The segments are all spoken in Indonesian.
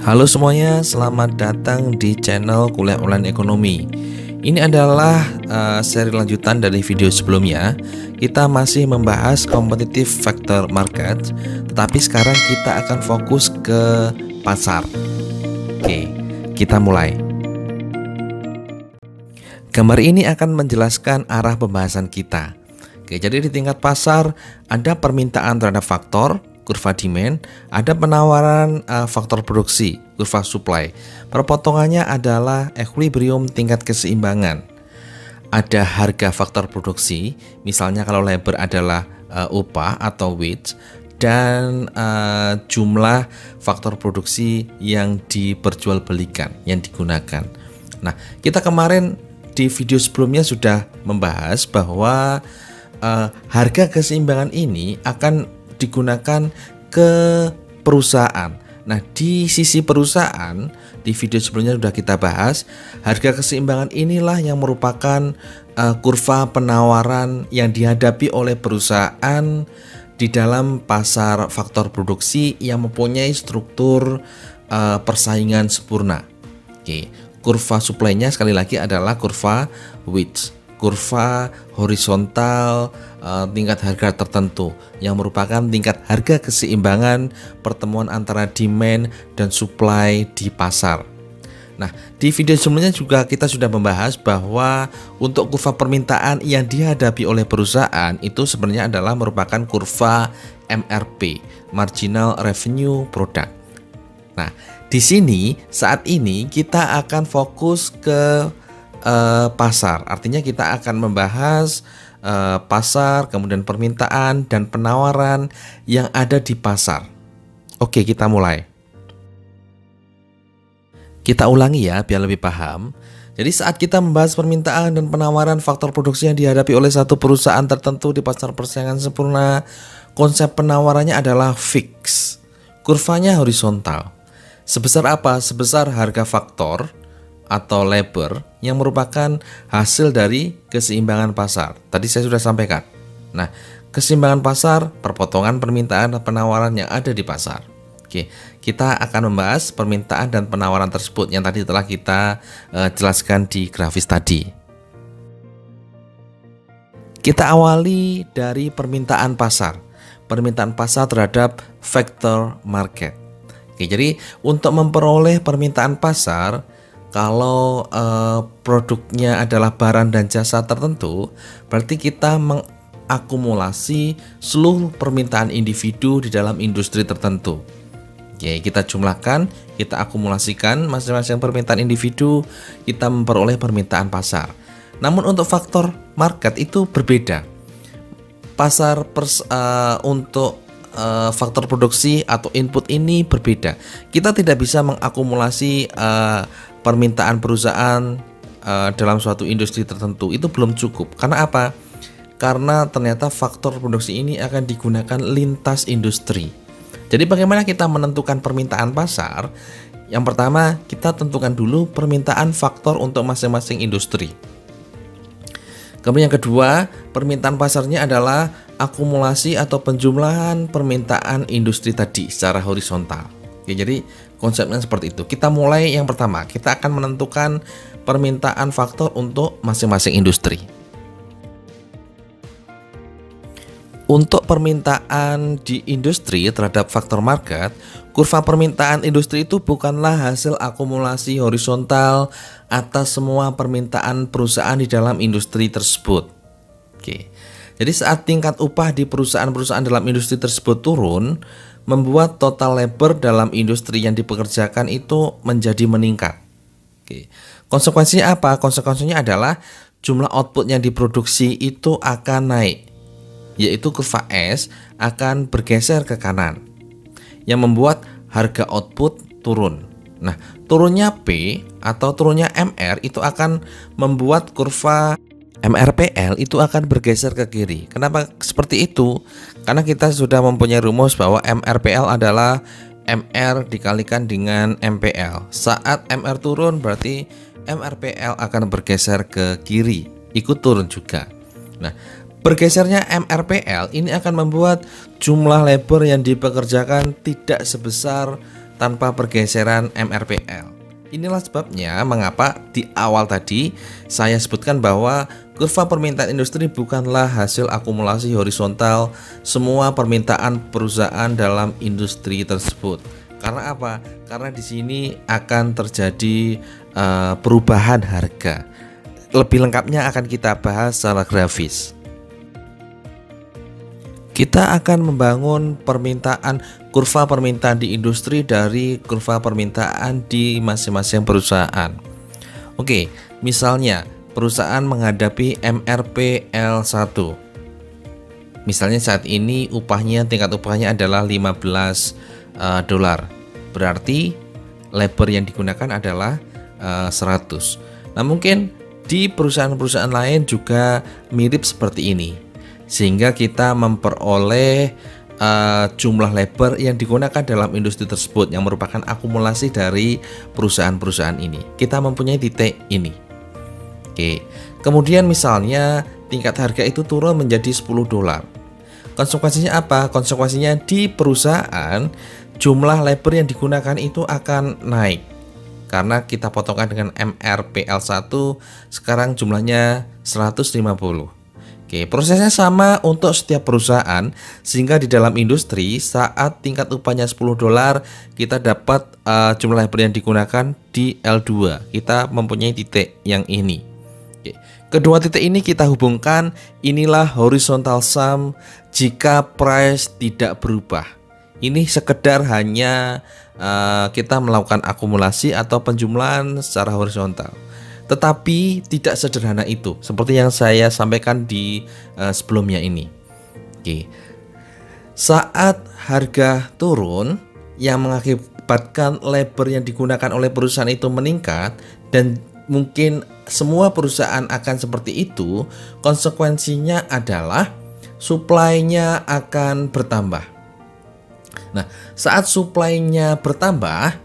Halo semuanya, selamat datang di channel Kuliah Online Ekonomi. Ini adalah seri lanjutan dari video sebelumnya. Kita masih membahas competitive factor market, tetapi sekarang kita akan fokus ke pasar. Oke, kita mulai. Gambar ini akan menjelaskan arah pembahasan kita. Oke, jadi di tingkat pasar ada permintaan terhadap faktor kurva demand, ada penawaran faktor produksi, kurva supply. Perpotongannya adalah equilibrium tingkat keseimbangan. Ada harga faktor produksi, misalnya kalau labor adalah upah atau wage, dan jumlah faktor produksi yang diperjualbelikan, yang digunakan. Nah, kita kemarin di video sebelumnya sudah membahas bahwa harga keseimbangan ini akan digunakan ke perusahaan. Nah, di sisi perusahaan, di video sebelumnya sudah kita bahas, harga keseimbangan inilah yang merupakan kurva penawaran yang dihadapi oleh perusahaan di dalam pasar faktor produksi yang mempunyai struktur persaingan sempurna. Oke, kurva supply-nya sekali lagi adalah kurva wage, kurva horizontal tingkat harga tertentu yang merupakan tingkat harga keseimbangan pertemuan antara demand dan supply di pasar. Nah, di video sebelumnya juga kita sudah membahas bahwa untuk kurva permintaan yang dihadapi oleh perusahaan itu sebenarnya adalah merupakan kurva MRP, Marginal Revenue Product. Nah, di sini saat ini kita akan fokus ke pasar, artinya kita akan membahas pasar, kemudian permintaan dan penawaran yang ada di pasar. Oke, kita mulai. Kita ulangi ya biar lebih paham. Jadi saat kita membahas permintaan dan penawaran faktor produksi yang dihadapi oleh satu perusahaan tertentu di pasar persaingan sempurna, konsep penawarannya adalah fix. Kurvanya horizontal. Sebesar apa? Sebesar harga faktor atau labor yang merupakan hasil dari keseimbangan pasar. Tadi saya sudah sampaikan. Nah, keseimbangan pasar, perpotongan permintaan dan penawaran yang ada di pasar. Oke, kita akan membahas permintaan dan penawaran tersebut yang tadi telah kita jelaskan di grafis tadi. Kita awali dari permintaan pasar. Permintaan pasar terhadap factor market. Oke, jadi untuk memperoleh permintaan pasar, kalau produknya adalah barang dan jasa tertentu, berarti kita mengakumulasi seluruh permintaan individu di dalam industri tertentu. Oke, kita jumlahkan, kita akumulasikan masing-masing permintaan individu, kita memperoleh permintaan pasar. Namun untuk faktor market itu berbeda. Pasar untuk faktor produksi atau input ini berbeda. Kita tidak bisa mengakumulasi permintaan perusahaan dalam suatu industri tertentu, itu belum cukup. Karena apa? Karena ternyata faktor produksi ini akan digunakan lintas industri. Jadi bagaimana kita menentukan permintaan pasar? Yang pertama, kita tentukan dulu permintaan faktor untuk masing-masing industri. Kemudian yang kedua, permintaan pasarnya adalah akumulasi atau penjumlahan permintaan industri tadi secara horizontal. Oke, jadi konsepnya seperti itu. Kita mulai yang pertama, kita akan menentukan permintaan faktor untuk masing-masing industri. Untuk permintaan di industri terhadap faktor market, kurva permintaan industri itu bukanlah hasil akumulasi horizontal atas semua permintaan perusahaan di dalam industri tersebut. Oke. Jadi saat tingkat upah di perusahaan-perusahaan dalam industri tersebut turun, membuat total labor dalam industri yang dipekerjakan itu menjadi meningkat. Oke. Konsekuensinya apa? Konsekuensinya adalah jumlah output yang diproduksi itu akan naik, yaitu kurva S akan bergeser ke kanan, yang membuat harga output turun. Nah, turunnya P atau turunnya MR itu akan membuat kurva MRPL itu akan bergeser ke kiri. Kenapa seperti itu? Karena kita sudah mempunyai rumus bahwa MRPL adalah MR dikalikan dengan MPL. Saat MR turun berarti MRPL akan bergeser ke kiri, ikut turun juga. Nah, bergesernya MRPL ini akan membuat jumlah labor yang dipekerjakan tidak sebesar tanpa pergeseran MRPL. Inilah sebabnya mengapa di awal tadi saya sebutkan bahwa kurva permintaan industri bukanlah hasil akumulasi horizontal semua permintaan perusahaan dalam industri tersebut. Karena apa? Karena di sini akan terjadi perubahan harga. Lebih lengkapnya akan kita bahas secara grafis. Kita akan membangun kurva permintaan di industri dari kurva permintaan di masing-masing perusahaan. Oke, misalnya perusahaan menghadapi MRPL1. Misalnya saat ini tingkat upahnya adalah 15 dolar. Berarti labor yang digunakan adalah 100. Nah, mungkin di perusahaan-perusahaan lain juga mirip seperti ini. Sehingga kita memperoleh jumlah labor yang digunakan dalam industri tersebut yang merupakan akumulasi dari perusahaan-perusahaan ini. Kita mempunyai titik ini. Oke. Kemudian misalnya tingkat harga itu turun menjadi 10 dolar. Konsekuensinya apa? Konsekuensinya di perusahaan jumlah labor yang digunakan itu akan naik. Karena kita potongkan dengan MRPL1 sekarang jumlahnya 150. Oke, prosesnya sama untuk setiap perusahaan, sehingga di dalam industri saat tingkat upahnya 10 dolar kita dapat jumlah labor yang digunakan di L2. Kita mempunyai titik yang ini. Oke. Kedua titik ini kita hubungkan, inilah horizontal sum jika price tidak berubah. Ini sekedar hanya kita melakukan akumulasi atau penjumlahan secara horizontal. Tetapi tidak sederhana itu, seperti yang saya sampaikan di sebelumnya ini. Oke. Saat harga turun yang mengakibatkan labor yang digunakan oleh perusahaan itu meningkat, dan mungkin semua perusahaan akan seperti itu, konsekuensinya adalah supply-nya akan bertambah. Nah, saat supply-nya bertambah,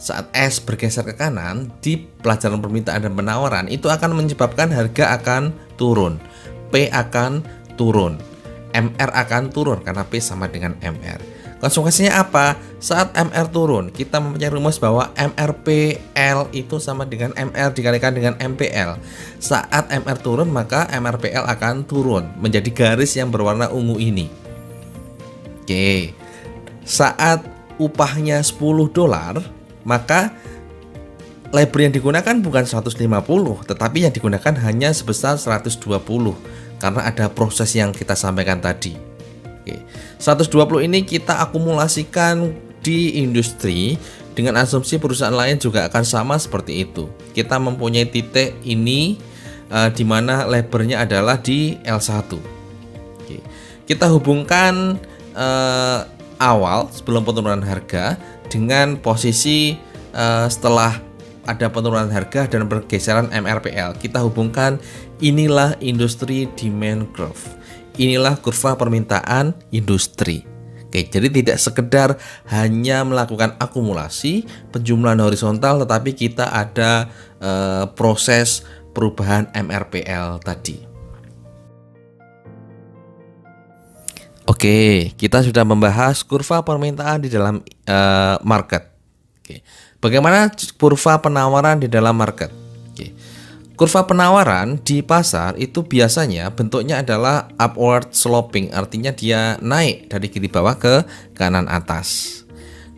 saat S bergeser ke kanan di pelajaran permintaan dan penawaran, itu akan menyebabkan harga akan turun, P akan turun, MR akan turun karena P sama dengan MR. Konsekuensinya apa? Saat MR turun, kita mempunyai rumus bahwa MRPL itu sama dengan MR dikalikan dengan MPL. Saat MR turun, maka MRPL akan turun menjadi garis yang berwarna ungu ini. Oke. Saat upahnya 10 dolar, maka labor yang digunakan bukan 150, tetapi yang digunakan hanya sebesar 120 karena ada proses yang kita sampaikan tadi. Oke. 120 ini kita akumulasikan di industri dengan asumsi perusahaan lain juga akan sama seperti itu. Kita mempunyai titik ini di mana labornya adalah di L1. Oke. Kita hubungkan awal sebelum penurunan harga dengan posisi setelah ada penurunan harga dan pergeseran MRPL. Kita hubungkan, inilah industri demand curve. Inilah kurva permintaan industri. Oke, jadi tidak sekedar hanya melakukan akumulasi penjumlahan horizontal, tetapi kita ada proses perubahan MRPL tadi. Oke, kita sudah membahas kurva permintaan di dalam market. Oke, bagaimana kurva penawaran di dalam market? Oke, kurva penawaran di pasar itu biasanya bentuknya adalah upward sloping, artinya dia naik dari kiri bawah ke kanan atas.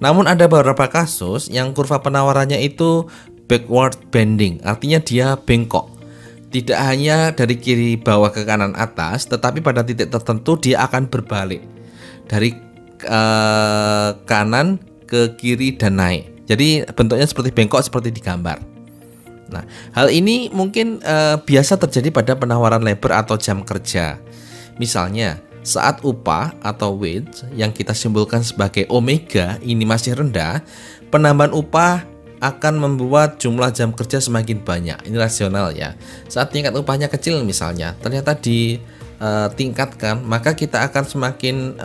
Namun ada beberapa kasus yang kurva penawarannya itu backward bending, artinya dia bengkok. Tidak hanya dari kiri bawah ke kanan atas, tetapi pada titik tertentu dia akan berbalik dari kanan ke kiri dan naik. Jadi bentuknya seperti bengkok seperti di gambar. Nah, hal ini mungkin biasa terjadi pada penawaran labor atau jam kerja. Misalnya, saat upah atau wage yang kita simpulkan sebagai omega ini masih rendah, penambahan upah akan membuat jumlah jam kerja semakin banyak. Ini rasional ya. Saat tingkat upahnya kecil misalnya, ternyata ditingkatkan, maka kita akan semakin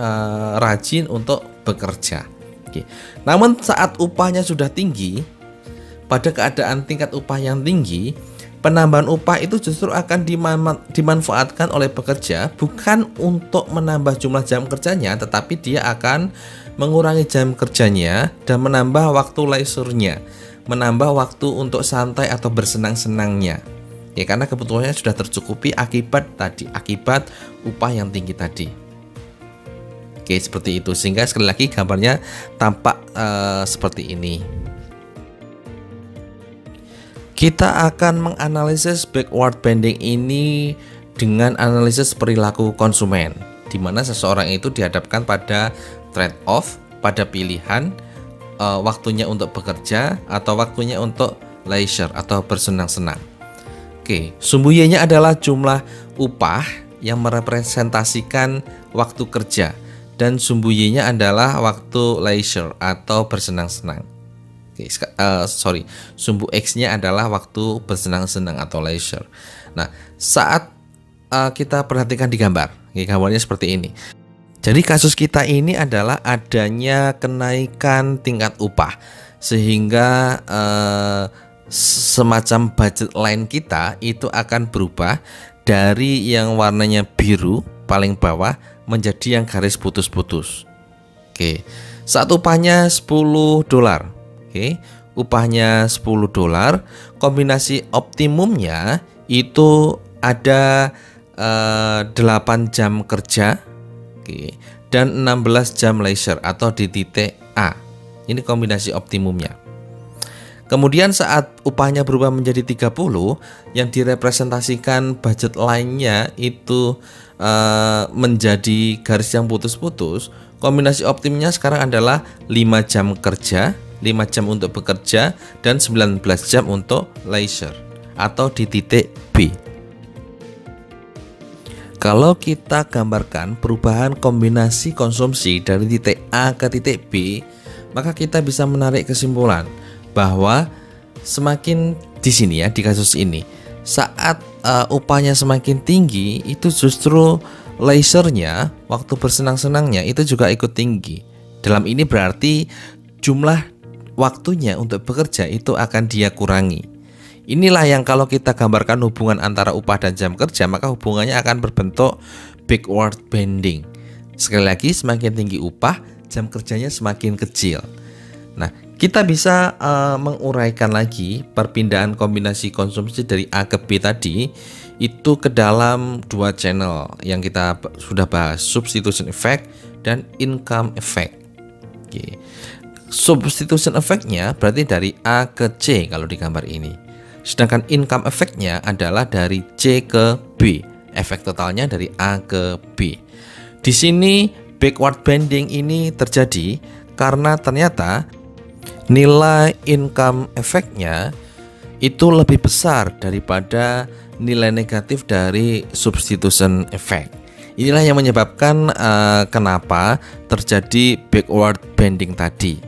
rajin untuk bekerja. Oke. Namun saat upahnya sudah tinggi, pada keadaan tingkat upah yang tinggi, penambahan upah itu justru akan dimanfaatkan oleh pekerja bukan untuk menambah jumlah jam kerjanya, tetapi dia akan mengurangi jam kerjanya dan menambah waktu leisure-nya, menambah waktu untuk santai atau bersenang-senangnya. Ya, karena kebutuhannya sudah tercukupi akibat upah yang tinggi tadi. Oke, seperti itu. Sehingga sekali lagi gambarnya tampak seperti ini. Kita akan menganalisis backward banding ini dengan analisis perilaku konsumen, di mana seseorang itu dihadapkan pada trade-off, pada pilihan waktunya untuk bekerja atau waktunya untuk leisure atau bersenang-senang. Oke, sumbu Y-nya adalah jumlah upah yang merepresentasikan waktu kerja, dan sumbu Y-nya adalah waktu leisure atau bersenang-senang. Oke, sumbu X-nya adalah waktu bersenang-senang atau leisure. Nah, saat kita perhatikan di gambar, gambarnya seperti ini. Jadi kasus kita ini adalah adanya kenaikan tingkat upah, sehingga semacam budget line kita itu akan berubah dari yang warnanya biru paling bawah menjadi yang garis putus-putus. Oke, saat upahnya $10. Oke, upahnya $10, kombinasi optimumnya itu ada 8 jam kerja, oke, dan 16 jam leisure atau di titik A. Ini kombinasi optimumnya. Kemudian saat upahnya berubah menjadi 30, yang direpresentasikan budget line-nya itu menjadi garis yang putus-putus. Kombinasi optimnya sekarang adalah 5 jam kerja, 5 jam untuk bekerja, dan 19 jam untuk leisure atau di titik B. Kalau kita gambarkan perubahan kombinasi konsumsi dari titik A ke titik B, maka kita bisa menarik kesimpulan bahwa semakin di sini ya, di kasus ini, saat upahnya semakin tinggi, itu justru leisure-nya, waktu bersenang-senangnya itu juga ikut tinggi. Dalam ini berarti jumlah waktunya untuk bekerja itu akan dia kurangi. Inilah yang kalau kita gambarkan hubungan antara upah dan jam kerja, maka hubungannya akan berbentuk backward banding. Sekali lagi, semakin tinggi upah, jam kerjanya semakin kecil. Nah, kita bisa menguraikan lagi perpindahan kombinasi konsumsi dari A ke B tadi itu ke dalam dua channel yang kita sudah bahas, substitution effect dan income effect. Oke. Substitution effect-nya berarti dari A ke C kalau di gambar ini. Sedangkan income effect-nya adalah dari C ke B. Efek totalnya dari A ke B. Di sini backward banding ini terjadi karena ternyata nilai income effect-nya itu lebih besar daripada nilai negatif dari substitution effect. Inilah yang menyebabkan kenapa terjadi backward banding tadi.